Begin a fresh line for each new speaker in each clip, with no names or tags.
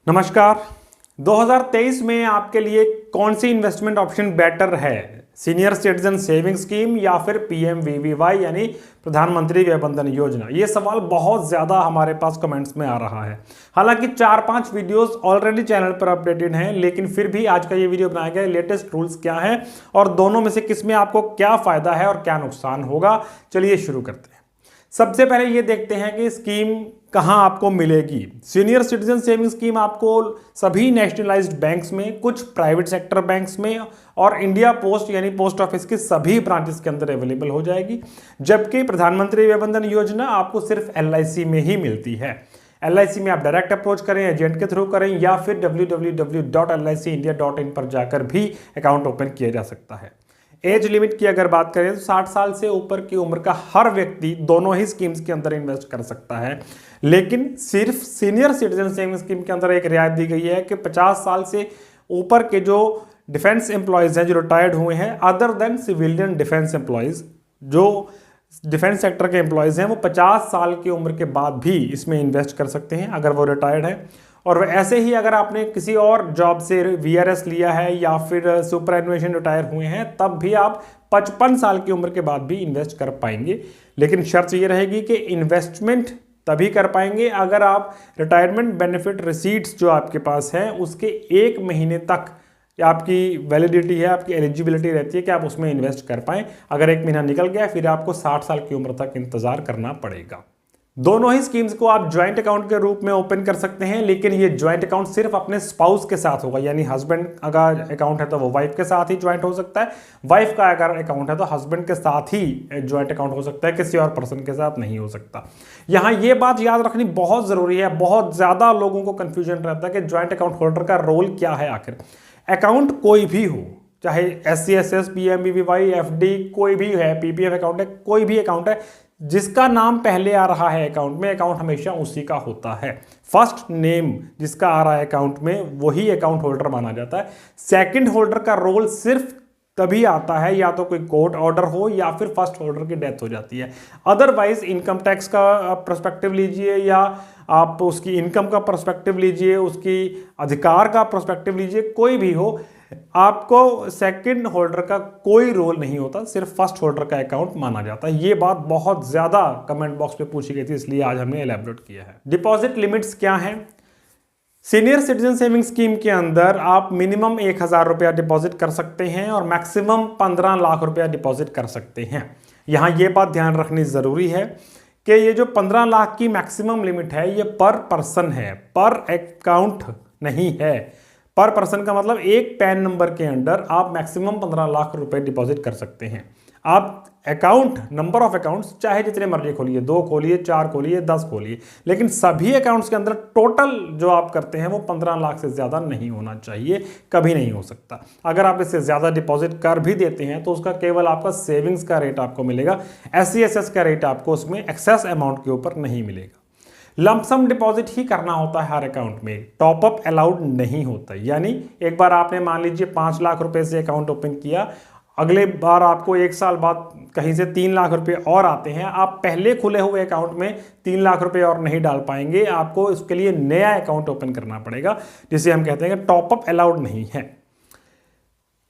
नमस्कार। 2023 में आपके लिए कौन सी इन्वेस्टमेंट ऑप्शन बेटर है, सीनियर सिटीजन सेविंग स्कीम या फिर पीएमवीवीवाई यानी प्रधानमंत्री वय बंधन योजना? ये सवाल बहुत ज़्यादा हमारे पास कमेंट्स में आ रहा है। हालांकि 4-5 वीडियोस ऑलरेडी चैनल पर अपडेटेड हैं, लेकिन फिर भी आज का ये वीडियो बनाया गया है लेटेस्ट रूल्स क्या है और दोनों में से किस में आपको क्या फ़ायदा है और क्या नुकसान होगा। चलिए शुरू करते हैं। सबसे पहले ये देखते हैं कि स्कीम कहां आपको मिलेगी। सीनियर सिटीजन सेविंग स्कीम आपको सभी नेशनलाइज्ड बैंक्स में, कुछ प्राइवेट सेक्टर बैंक्स में और इंडिया पोस्ट यानी पोस्ट ऑफिस के सभी ब्रांचेस के अंदर अवेलेबल हो जाएगी। जबकि प्रधानमंत्री वय बंधन योजना आपको सिर्फ LIC में ही मिलती है। LIC में आप डायरेक्ट अप्रोच करें, एजेंट के थ्रू करें या फिर www.licindia.in पर जाकर भी अकाउंट ओपन किया जा सकता है। एज लिमिट की अगर बात करें तो 60 साल से ऊपर की उम्र का हर व्यक्ति दोनों ही स्कीम्स के अंदर इन्वेस्ट कर सकता है, लेकिन सिर्फ सीनियर सिटीजन सेविंग स्कीम के अंदर एक रियायत दी गई है कि 50 साल से ऊपर के जो डिफेंस एम्प्लॉयज़ हैं, जो रिटायर्ड हुए हैं, other than civilian defence employees, जो डिफेंस सेक्टर के एम्प्लॉयज़ हैं, वो 50 साल की उम्र के बाद भी इसमें इन्वेस्ट कर सकते हैं अगर वो रिटायर्ड है। और ऐसे ही अगर आपने किसी और जॉब से VRS लिया है या फिर सुपरएनुएशन रिटायर हुए हैं, तब भी आप 55 साल की उम्र के बाद भी इन्वेस्ट कर पाएंगे। लेकिन शर्त ये रहेगी कि इन्वेस्टमेंट तभी कर पाएंगे अगर आप रिटायरमेंट बेनिफिट रिसीट्स जो आपके पास हैं उसके 1 महीने तक आपकी वैलिडिटी है, आपकी एलिजिबिलिटी रहती है कि आप उसमें इन्वेस्ट कर पाएँ। अगर 1 महीना निकल गया फिर आपको 60 साल की उम्र तक इंतजार करना पड़ेगा। दोनों ही स्कीम्स को आप ज्वाइंट अकाउंट के रूप में ओपन कर सकते हैं, लेकिन ये ज्वाइंट अकाउंट सिर्फ अपने स्पाउस के साथ होगा। यानी हस्बैंड अगर अकाउंट है तो वो वाइफ के साथ ही ज्वाइंट हो सकता है, वाइफ का अगर अकाउंट है तो हस्बैंड के साथ ही ज्वाइंट अकाउंट हो सकता है, किसी और पर्सन के साथ नहीं हो सकता। यहाँ ये बात याद रखनी बहुत ज़रूरी है। बहुत ज़्यादा लोगों को कन्फ्यूजन रहता है कि ज्वाइंट अकाउंट होल्डर का रोल क्या है। आखिर अकाउंट कोई भी हो, चाहे SC/SS, PMVVY, FD कोई भी है, PPF अकाउंट है, कोई भी अकाउंट है, जिसका नाम पहले आ रहा है अकाउंट में, अकाउंट हमेशा उसी का होता है। फर्स्ट नेम जिसका आ रहा है अकाउंट में वही अकाउंट होल्डर माना जाता है। सेकंड होल्डर का रोल सिर्फ तभी आता है या तो कोई कोर्ट ऑर्डर हो या फिर फर्स्ट होल्डर की डेथ हो जाती है। अदरवाइज इनकम टैक्स का पर्सपेक्टिव लीजिए या आप उसकी इनकम का पर्सपेक्टिव लीजिए, उसकी अधिकार का पर्सपेक्टिव लीजिए, कोई भी हो, आपको सेकंड होल्डर का कोई रोल नहीं होता, सिर्फ फर्स्ट होल्डर का अकाउंट माना जाता है। ये बात बहुत ज्यादा कमेंट बॉक्स पे पूछी गई थी, इसलिए आज हमने एलैबोरेट किया है। डिपॉजिट लिमिट्स क्या हैं? सीनियर सिटीजन सेविंग स्कीम के अंदर आप मिनिमम 1000 रुपया डिपॉजिट कर सकते हैं और मैक्सिमम 15 लाख रुपया डिपॉजिट कर सकते हैं। यहाँ ये बात ध्यान रखनी जरूरी है कि ये जो 15 लाख की मैक्सिमम लिमिट है ये पर पर्सन है, पर अकाउंट नहीं है। पर पर्सन का मतलब एक पैन नंबर के अंडर आप मैक्सिमम 15 लाख रुपए डिपॉजिट कर सकते हैं। आप अकाउंट, नंबर ऑफ अकाउंट्स चाहे जितने मर्जी खोलिए, 2 खोलिए, 4 खोलिए, 10 खोलिए, लेकिन सभी अकाउंट्स के अंदर टोटल जो आप करते हैं वो 15 लाख से ज़्यादा नहीं होना चाहिए, कभी नहीं हो सकता। अगर आप इससे ज़्यादा डिपॉजिट कर भी देते हैं तो उसका केवल आपका सेविंग्स का रेट आपको मिलेगा, SC/SS का रेट आपको उसमें एक्सेस अमाउंट के ऊपर नहीं मिलेगा। लमसम डिपॉजिट ही करना होता है हर अकाउंट में, टॉपअप अलाउड नहीं होता। यानी एक बार आपने मान लीजिए 5 लाख रुपए से अकाउंट ओपन किया, अगले बार आपको 1 साल बाद कहीं से 3 लाख रुपए और आते हैं, आप पहले खुले हुए अकाउंट में 3 लाख रुपए और नहीं डाल पाएंगे, आपको इसके लिए नया अकाउंट ओपन करना पड़ेगा, जिसे हम कहते हैं कि टॉपअप अलाउड नहीं है।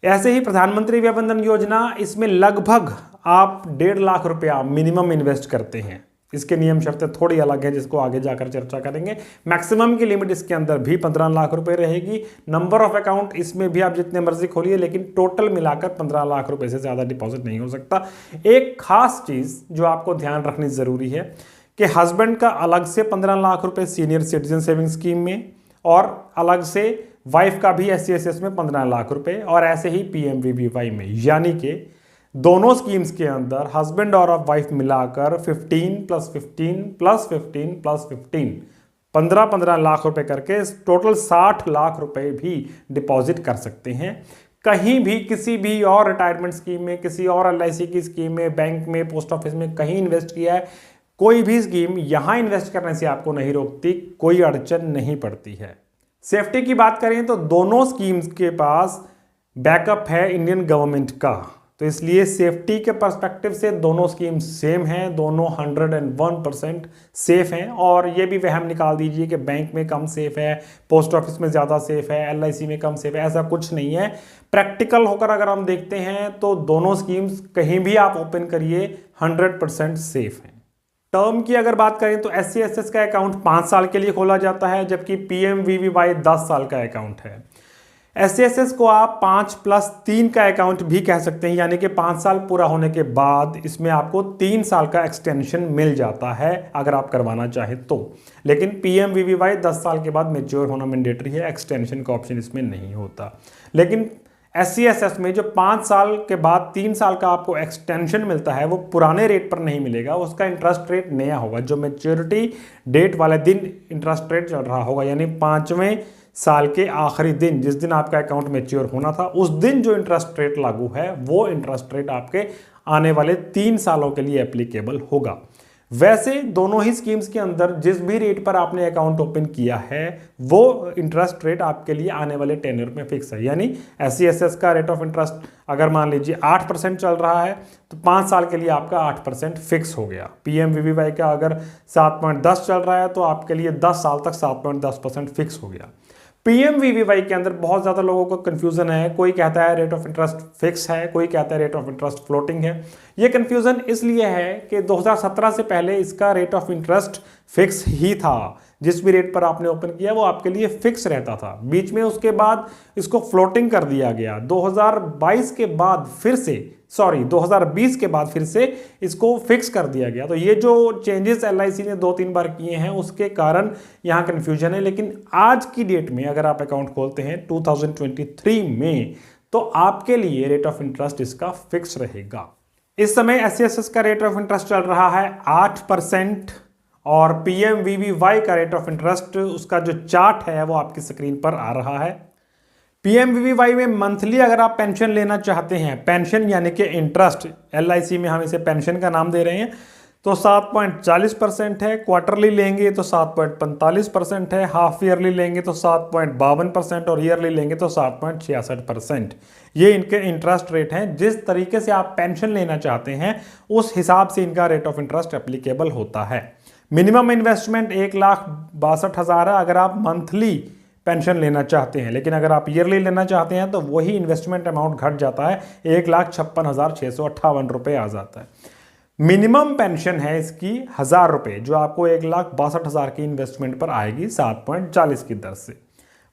ऐसे ही प्रधानमंत्री वय बंधन योजना, इसमें लगभग आप 1.5 लाख रुपया मिनिमम इन्वेस्ट करते हैं। इसके नियम शर्तें थोड़ी अलग है, जिसको आगे जाकर चर्चा करेंगे। मैक्सिमम की लिमिट इसके अंदर भी 15 लाख रुपए रहेगी। नंबर ऑफ अकाउंट इसमें भी आप जितने मर्जी खोलिए, लेकिन टोटल मिलाकर 15 लाख रुपए से ज़्यादा डिपॉजिट नहीं हो सकता। एक खास चीज़ जो आपको ध्यान रखनी ज़रूरी है कि हस्बैंड का अलग से 15 लाख रुपए सीनियर सिटीजन सेविंग स्कीम में और अलग से वाइफ का भी SC/SS में 15 लाख रुपए और ऐसे ही PMVVY में, यानी कि दोनों स्कीम्स के अंदर हस्बैंड और वाइफ मिलाकर 15 + 15 + 15 + 15 15 लाख रुपए करके टोटल 60 लाख रुपए भी डिपॉजिट कर सकते हैं। कहीं भी किसी भी और रिटायरमेंट स्कीम में, किसी और LIC की स्कीम में, बैंक में, पोस्ट ऑफिस में कहीं इन्वेस्ट किया है, कोई भी स्कीम यहाँ इन्वेस्ट करने से आपको नहीं रोकती, कोई अड़चन नहीं पड़ती है। सेफ्टी की बात करें तो दोनों स्कीम्स के पास बैकअप है इंडियन गवर्नमेंट का। तो इसलिए सेफ्टी के पर्सपेक्टिव से दोनों स्कीम सेम हैं, दोनों 101% सेफ हैं। और ये भी वहम निकाल दीजिए कि बैंक में कम सेफ है, पोस्ट ऑफिस में ज़्यादा सेफ है, LIC में कम सेफ है, ऐसा कुछ नहीं है। प्रैक्टिकल होकर अगर हम देखते हैं तो दोनों स्कीम्स कहीं भी आप ओपन करिए 100% सेफ हैं। टर्म की अगर बात करें तो SCSS का अकाउंट 5 साल के लिए खोला जाता है, जबकि PMVVY 10 साल का अकाउंट है। SCSS को आप 5+3 का अकाउंट भी कह सकते हैं, यानी कि 5 साल पूरा होने के बाद इसमें आपको 3 साल का एक्सटेंशन मिल जाता है अगर आप करवाना चाहें तो। लेकिन PMVVY 10 साल के बाद मेच्योर होना मैंडेटरी है, एक्सटेंशन का ऑप्शन इसमें नहीं होता। लेकिन SCSS में जो 5 साल के बाद 3 साल का आपको एक्सटेंशन मिलता है वो पुराने रेट पर नहीं मिलेगा, उसका इंटरेस्ट रेट नया होगा। जो मैच्योरिटी डेट वाले दिन इंटरेस्ट रेट चल रहा होगा, यानी 5वें साल के आखिरी दिन जिस दिन आपका अकाउंट मैच्योर होना था, उस दिन जो इंटरेस्ट रेट लागू है वो इंटरेस्ट रेट आपके आने वाले 3 सालों के लिए एप्लीकेबल होगा। वैसे दोनों ही स्कीम्स के अंदर जिस भी रेट पर आपने अकाउंट ओपन किया है वो इंटरेस्ट रेट आपके लिए आने वाले टेन्योर में फिक्स है। यानी SCSS का रेट ऑफ इंटरेस्ट अगर मान लीजिए 8% चल रहा है तो 5 साल के लिए आपका 8% फिक्स हो गया। PMVVY का अगर 7.10 चल रहा है तो आपके लिए 10 साल तक 7.10% फिक्स हो गया। PMVVY के अंदर बहुत ज़्यादा लोगों को कन्फ्यूज़न है, कोई कहता है रेट ऑफ इंटरेस्ट फिक्स है, कोई कहता है रेट ऑफ इंटरेस्ट फ्लोटिंग है। ये कन्फ्यूज़न इसलिए है कि 2017 से पहले इसका रेट ऑफ इंटरेस्ट फिक्स ही था। जिस भी रेट पर आपने ओपन किया वो आपके लिए फिक्स रहता था। बीच में उसके बाद इसको फ्लोटिंग कर दिया गया। 2020 के बाद फिर से इसको फिक्स कर दिया गया। तो ये जो चेंजेस LIC ने 2-3 बार किए हैं उसके कारण यहाँ कन्फ्यूजन है। लेकिन आज की डेट में अगर आप अकाउंट खोलते हैं 2023 में तो आपके लिए रेट ऑफ इंटरेस्ट इसका फिक्स रहेगा। इस समय SCSS का रेट ऑफ इंटरेस्ट चल रहा है 8% और PMVVY का रेट ऑफ इंटरेस्ट उसका जो चार्ट है वो आपकी स्क्रीन पर आ रहा है। PMVVY में मंथली अगर आप पेंशन लेना चाहते हैं, पेंशन यानी कि इंटरेस्ट, LIC में हम इसे पेंशन का नाम दे रहे हैं, तो 7.40% है। क्वार्टरली लेंगे तो 7.45% है, हाफ ईयरली लेंगे तो 7.52% और ईयरली लेंगे तो 7.66%। ये इनके इंटरेस्ट रेट हैं। जिस तरीके से आप पेंशन लेना चाहते हैं उस हिसाब से इनका रेट ऑफ इंटरेस्ट एप्लीकेबल होता है। मिनिमम इन्वेस्टमेंट 1,62,000 है अगर आप मंथली पेंशन लेना चाहते हैं, लेकिन अगर आप ईयरली लेना चाहते हैं तो वही इन्वेस्टमेंट अमाउंट घट जाता है, 1,56,658 रुपये आ जाता है। मिनिमम पेंशन है इसकी 1,000 रुपये, जो आपको 1,62,000 की इन्वेस्टमेंट पर आएगी 7.40 की दर से।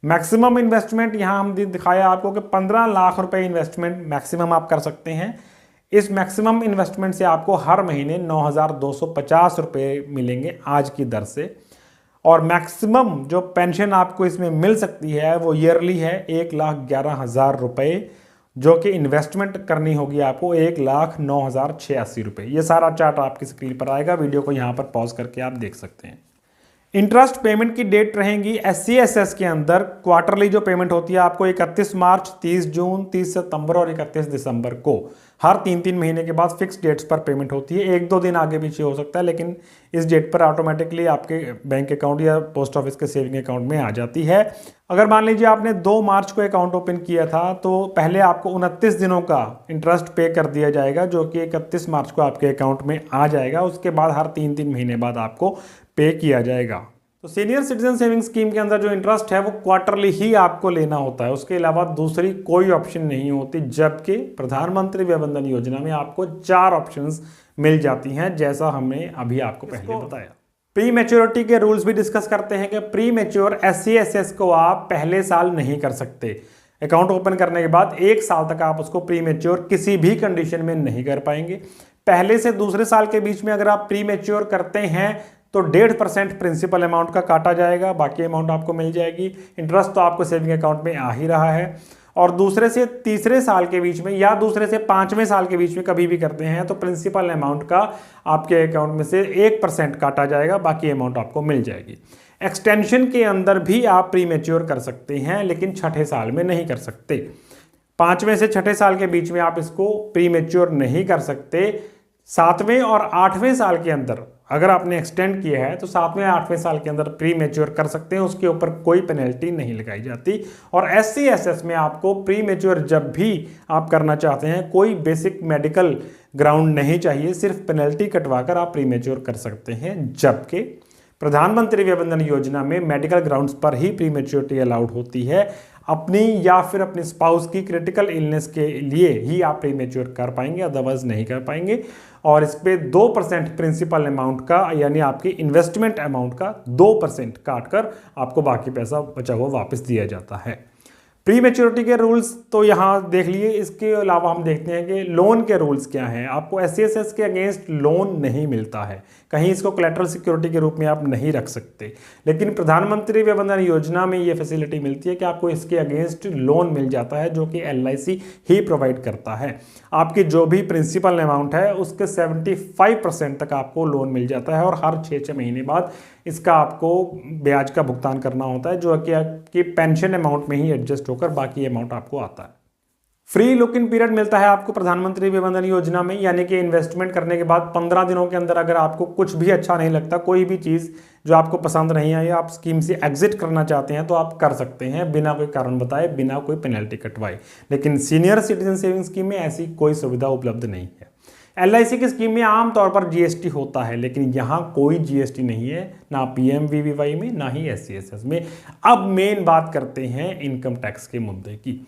मैक्सिमम इन्वेस्टमेंट यहाँ हम दिखाया आपको कि 15 लाख रुपए इन्वेस्टमेंट मैक्सिमम आप कर सकते हैं। इस मैक्सिमम इन्वेस्टमेंट से आपको हर महीने 9,250 रुपये मिलेंगे आज की दर से। और मैक्सिमम जो पेंशन आपको इसमें मिल सकती है वो ईयरली है 1,11,000 रुपये, जो कि इन्वेस्टमेंट करनी होगी आपको 1,09,086 रुपये। ये सारा चार्ट आपकी स्क्रीन पर आएगा, वीडियो को यहाँ पर पॉज करके आप देख सकते हैं। इंटरेस्ट पेमेंट की डेट रहेंगी SCSS के अंदर क्वार्टरली जो पेमेंट होती है आपको 31 मार्च, 30 जून, 30 सितंबर और 31 दिसंबर को। हर 3-3 महीने के बाद फिक्स डेट्स पर पेमेंट होती है। 1-2 दिन आगे पीछे हो सकता है, लेकिन इस डेट पर ऑटोमेटिकली आपके बैंक अकाउंट या पोस्ट ऑफिस के सेविंग अकाउंट में आ जाती है। अगर मान लीजिए आपने 2 मार्च को अकाउंट ओपन किया था तो पहले आपको 29 दिनों का इंटरेस्ट पे कर दिया जाएगा, जो कि 31 मार्च को आपके अकाउंट में आ जाएगा। उसके बाद हर 3-3 महीने बाद आपको पे किया जाएगा। तो सीनियर सिटीजन सेविंग स्कीम के अंदर जो इंटरेस्ट है वो क्वार्टरली ही आपको लेना होता है, उसके अलावा दूसरी कोई ऑप्शन नहीं होती। जबकि प्रधानमंत्री वय वंदन योजना में आपको 4 ऑप्शंस मिल जाती हैं, जैसा हमने अभी आपको पहले बताया। प्री मैच्योरिटी के रूल्स भी डिस्कस करते हैं कि प्री मैच्योर SCSS को आप पहले साल नहीं कर सकते। अकाउंट ओपन करने के बाद 1 साल तक आप उसको प्री मैच्योर किसी भी कंडीशन में नहीं कर पाएंगे। पहले से दूसरे साल के बीच में अगर आप प्री मैच्योर करते हैं तो 1.5% प्रिंसिपल अमाउंट का काटा जाएगा, बाकी अमाउंट आपको मिल जाएगी। इंटरेस्ट तो आपको सेविंग अकाउंट में आ ही रहा है। और दूसरे से तीसरे साल के बीच में या दूसरे से 5वें साल के बीच में कभी भी करते हैं तो प्रिंसिपल अमाउंट का आपके अकाउंट में से 1% काटा जाएगा, बाकी अमाउंट आपको मिल जाएगी। एक्सटेंशन के अंदर भी आप प्री मैच्योर कर सकते हैं, लेकिन 6ठे साल में नहीं कर सकते। 5वें से 6ठे साल के बीच में आप इसको प्री मैच्योर नहीं कर सकते। 7वें और 8वें साल के अंदर अगर आपने एक्सटेंड किया है तो 7वें 8वें साल के अंदर प्री मैच्योर कर सकते हैं, उसके ऊपर कोई पेनल्टी नहीं लगाई जाती। और SC/SS में आपको प्री मैच्योर जब भी आप करना चाहते हैं कोई बेसिक मेडिकल ग्राउंड नहीं चाहिए, सिर्फ पेनल्टी कटवाकर आप प्री मैच्योर कर सकते हैं। जबकि प्रधानमंत्री वय वंदन योजना में मेडिकल ग्राउंड्स पर ही प्री मैच्योरिटी अलाउड होती है। अपनी या फिर अपने स्पाउस की क्रिटिकल इलनेस के लिए ही आप प्री मैच्योर कर पाएंगे, अदरवाइज नहीं कर पाएंगे। और इस पे 2% प्रिंसिपल अमाउंट का यानी आपकी इन्वेस्टमेंट अमाउंट का 2% काटकर आपको बाकी पैसा बचा हुआ वापस दिया जाता है। प्री मैच्योरिटी के रूल्स तो यहाँ देख लिए। इसके अलावा हम देखते हैं कि लोन के रूल्स क्या हैं। आपको SC/SS के अगेंस्ट लोन नहीं मिलता है, कहीं इसको कोलैटरल सिक्योरिटी के रूप में आप नहीं रख सकते, लेकिन प्रधानमंत्री वय वंदन योजना में ये फैसिलिटी मिलती है कि आपको इसके अगेंस्ट लोन मिल जाता है, जो कि LIC ही प्रोवाइड करता है। आपकी जो भी प्रिंसिपल अमाउंट है उसके 75% तक आपको लोन मिल जाता है और हर 6-6 महीने बाद इसका आपको ब्याज का भुगतान करना होता है, जो कि आपकी पेंशन अमाउंट में ही एडजस्ट होकर बाकी अमाउंट आपको आता है। फ्री लुक इन पीरियड मिलता है आपको प्रधानमंत्री वय वंदन योजना में, यानी कि इन्वेस्टमेंट करने के बाद 15 दिनों के अंदर अगर आपको कुछ भी अच्छा नहीं लगता, कोई भी चीज़ जो आपको पसंद नहीं आई, आप स्कीम से एग्जिट करना चाहते हैं तो आप कर सकते हैं बिना कोई कारण बताए, बिना कोई पेनल्टी कटवाए। लेकिन सीनियर सिटीजन सेविंग स्कीम में ऐसी कोई सुविधा उपलब्ध नहीं है। LIC की स्कीम में आमतौर पर GST होता है, लेकिन यहाँ कोई GST नहीं है, ना PMVVY में ना ही SC/SS में। अब मेन बात करते हैं इनकम टैक्स के मुद्दे की।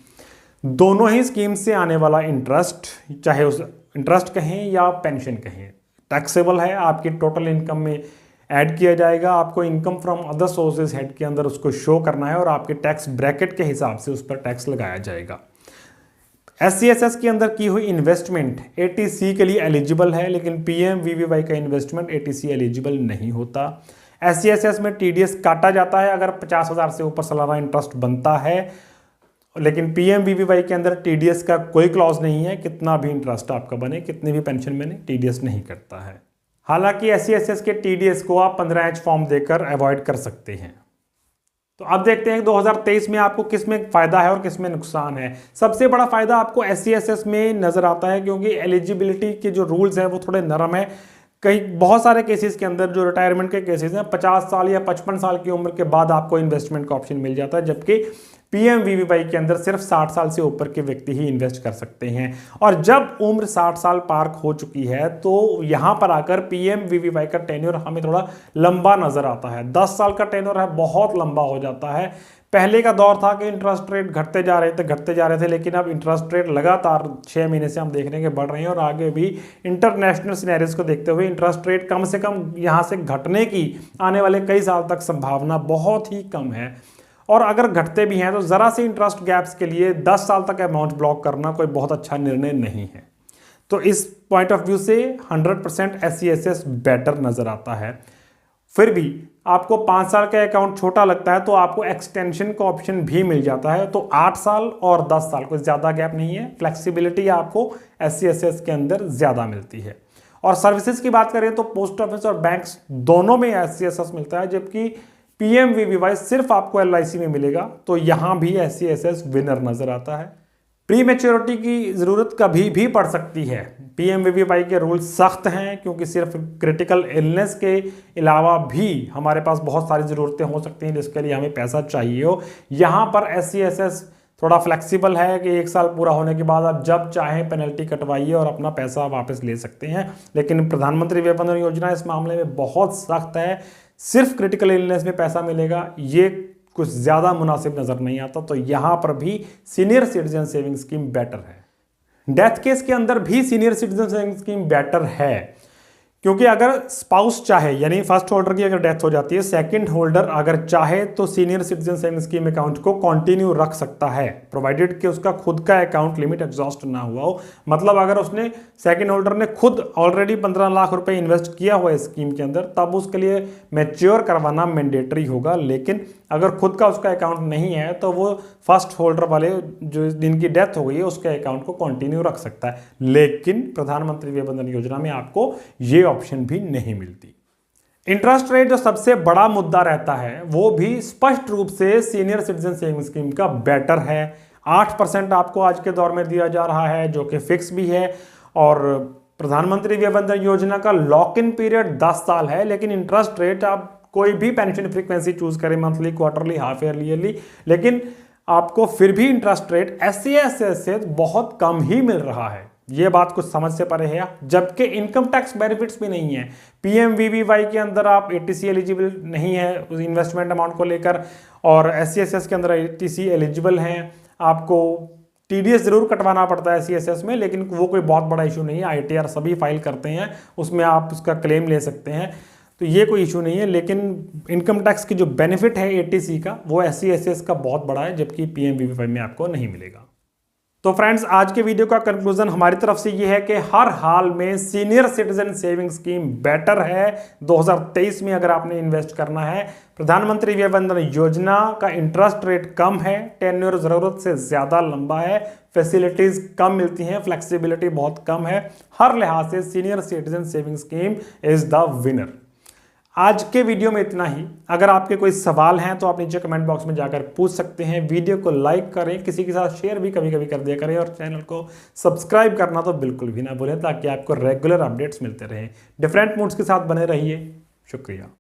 दोनों ही स्कीम से आने वाला इंटरेस्ट, चाहे उस इंटरेस्ट कहें या पेंशन कहें, टैक्सेबल है। आपकी टोटल इनकम में ऐड किया जाएगा। आपको income from other sources head के अंदर उसको शो करना है और आपके टैक्स ब्रैकेट के हिसाब से उस पर टैक्स लगाया जाएगा। SC/SS के अंदर की हुई इन्वेस्टमेंट ATC के लिए एलिजिबल है, लेकिन PMVVY का इन्वेस्टमेंट ATC एलिजिबल नहीं होता। SC/SS में TDS काटा जाता है अगर 50,000 से ऊपर सालाना इंटरेस्ट बनता है, लेकिन PMVVY के अंदर TDS का कोई क्लॉज नहीं है। कितना भी इंटरेस्ट आपका बने, कितनी भी पेंशन बने, TDS नहीं करता है। हालांकि SC/SS के TDS को आप 15H फॉर्म देकर अवॉइड कर सकते हैं। तो अब देखते हैं 2023 में आपको किस में फायदा है और किस में नुकसान है। सबसे बड़ा फायदा आपको SC/SS में नजर आता है, क्योंकि एलिजिबिलिटी के जो रूल्स हैं वो थोड़े नरम है। कई बहुत सारे केसेस के अंदर जो रिटायरमेंट के केसेस हैं 50 साल या 55 साल की उम्र के बाद आपको इन्वेस्टमेंट का ऑप्शन मिल जाता है, जबकि PMVVY के अंदर सिर्फ 60 साल से ऊपर के व्यक्ति ही इन्वेस्ट कर सकते हैं। और जब उम्र 60 साल पार हो चुकी है तो यहां पर आकर PMVVY का टेन्योर हमें थोड़ा लंबा नजर आता है। 10 साल का टेन्योर है, बहुत लंबा हो जाता है। पहले का दौर था कि इंटरेस्ट रेट घटते जा रहे थे, लेकिन अब इंटरेस्ट रेट लगातार 6 महीने से हम देख रहे हैं कि बढ़ रहे हैं और आगे भी इंटरनेशनल सिनेरियोज को देखते हुए इंटरेस्ट रेट कम से कम यहाँ से घटने की आने वाले कई साल तक संभावना बहुत ही कम है। और अगर घटते भी हैं तो ज़रा से इंटरेस्ट गैप्स के लिए 10 साल तक अमाउंट ब्लॉक करना कोई बहुत अच्छा निर्णय नहीं है। तो इस पॉइंट ऑफ व्यू से 100% SC/SS बेटर नज़र आता है। फिर भी आपको 5 साल का अकाउंट छोटा लगता है तो आपको एक्सटेंशन का ऑप्शन भी मिल जाता है। तो 8 साल और 10 साल कोई ज़्यादा गैप नहीं है, फ्लेक्सिबिलिटी आपको SC/SS के अंदर ज़्यादा मिलती है। और सर्विसेज की बात करें तो पोस्ट ऑफिस और बैंक्स दोनों में SC/SS मिलता है, जबकि PMVVY सिर्फ आपको LIC में मिलेगा। तो यहां भी SC/SS विनर नजर आता है। प्री मैच्योरिटी की जरूरत कभी भी पड़ सकती है। PMVVY के रूल्स सख्त हैं, क्योंकि सिर्फ क्रिटिकल इलनेस के अलावा भी हमारे पास बहुत सारी ज़रूरतें हो सकती हैं जिसके लिए हमें पैसा चाहिए हो। यहाँ पर SC/SS थोड़ा फ्लेक्सिबल है कि 1 साल पूरा होने के बाद आप जब चाहें पेनल्टी कटवाइए और अपना पैसा वापस ले सकते हैं। लेकिन प्रधानमंत्री वय वंदन योजना इस मामले में बहुत सख्त है। सिर्फ क्रिटिकल इलनेस में पैसा मिलेगा, ये कुछ ज़्यादा मुनासिब नज़र नहीं आता। तो यहाँ पर भी senior citizen saving scheme better है। डेथ केस के अंदर भी senior citizen saving scheme better है, क्योंकि अगर स्पाउस चाहे, यानी फर्स्ट होल्डर की अगर डेथ हो जाती है, सेकंड होल्डर अगर चाहे तो senior citizen saving scheme account को कंटिन्यू रख सकता है, प्रोवाइडेड कि उसका खुद का अकाउंट लिमिट एग्जॉस्ट ना हुआ हो। मतलब अगर उसने सेकंड होल्डर ने खुद ऑलरेडी 15 लाख रुपए इन्वेस्ट किया हुआ है स्कीम के अंदर, तब उसके लिए मैच्योर करवाना मैंडेटरी होगा। लेकिन अगर खुद का उसका अकाउंट नहीं है तो वो फर्स्ट होल्डर वाले जो जिनकी डेथ हो गई है उसके अकाउंट को कंटिन्यू रख सकता है। लेकिन प्रधानमंत्री वय वंदन योजना में आपको ये ऑप्शन भी नहीं मिलती। इंटरेस्ट रेट जो सबसे बड़ा मुद्दा रहता है वो भी स्पष्ट रूप से सीनियर सिटीजन सेविंग स्कीम का बेटर है। 8% आपको आज के दौर में दिया जा रहा है, जो कि फिक्स भी है। और प्रधानमंत्री वय वंदन योजना का लॉक इन पीरियड 10 साल है, लेकिन इंटरेस्ट रेट आप कोई भी पेंशन फ्रीक्वेंसी चूज करें, monthly, quarterly, half yearly, yearly, लेकिन आपको फिर भी इंटरेस्ट रेट SC से बहुत कम ही मिल रहा है। ये बात कुछ समझ से परे है, जबकि इनकम टैक्स बेनिफिट्स भी नहीं है। PMVVY के अंदर आप ATC एलिजिबल नहीं है उस इन्वेस्टमेंट अमाउंट को लेकर, और SC के अंदर ATC एलिजिबल हैं। आपको TDS जरूर कटवाना पड़ता है SC में, लेकिन वो कोई बहुत बड़ा इशू नहीं है। ITR सभी फाइल करते हैं, उसमें आप उसका क्लेम ले सकते हैं, तो ये कोई इशू नहीं है। लेकिन इनकम टैक्स की जो बेनिफिट है ATC का, वो SC का बहुत बड़ा है, जबकि PMVVY में आपको नहीं मिलेगा। तो फ्रेंड्स, आज के वीडियो का कंक्लूजन हमारी तरफ से ये है कि हर हाल में senior citizen saving scheme better है 2023 में अगर आपने इन्वेस्ट करना है। प्रधानमंत्री वय वंदन योजना का इंटरेस्ट रेट कम है, टेन्योर जरूरत से ज्यादा लंबा है, फैसिलिटीज कम मिलती हैं, फ्लेक्सिबिलिटी बहुत कम है। हर लिहाज से senior citizen saving scheme is the winner. आज के वीडियो में इतना ही। अगर आपके कोई सवाल हैं तो आप नीचे कमेंट बॉक्स में जाकर पूछ सकते हैं। वीडियो को लाइक करें, किसी के साथ शेयर भी कभी कभी कर दिया करें, और चैनल को सब्सक्राइब करना तो बिल्कुल भी ना भूलें, ताकि आपको रेगुलर अपडेट्स मिलते रहें। डिफरेंट मूड्स के साथ बने रहिए। शुक्रिया।